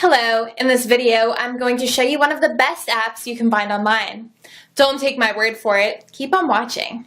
Hello, in this video I'm going to show you one of the best apps you can find online. Don't take my word for it, keep on watching.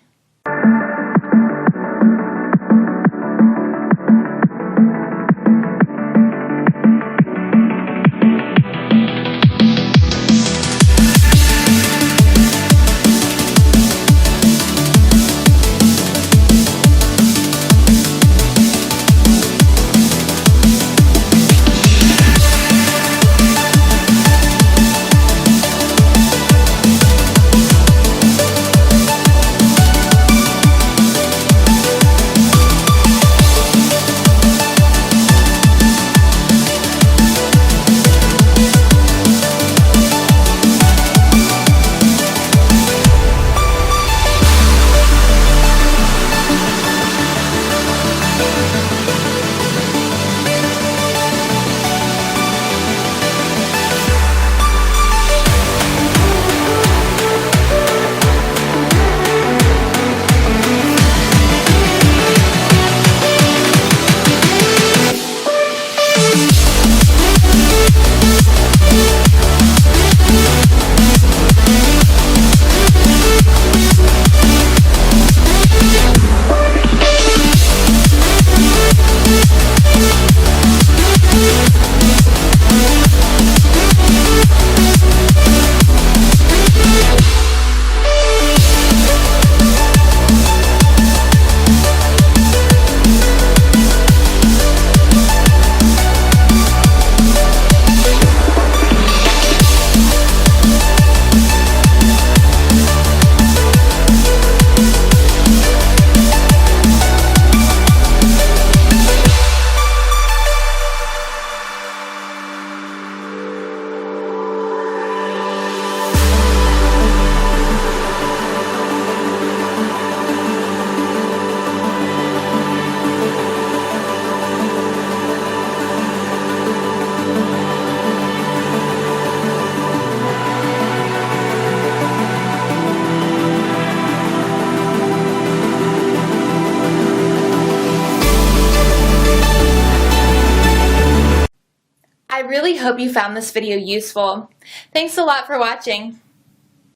I really hope you found this video useful. Thanks a lot for watching.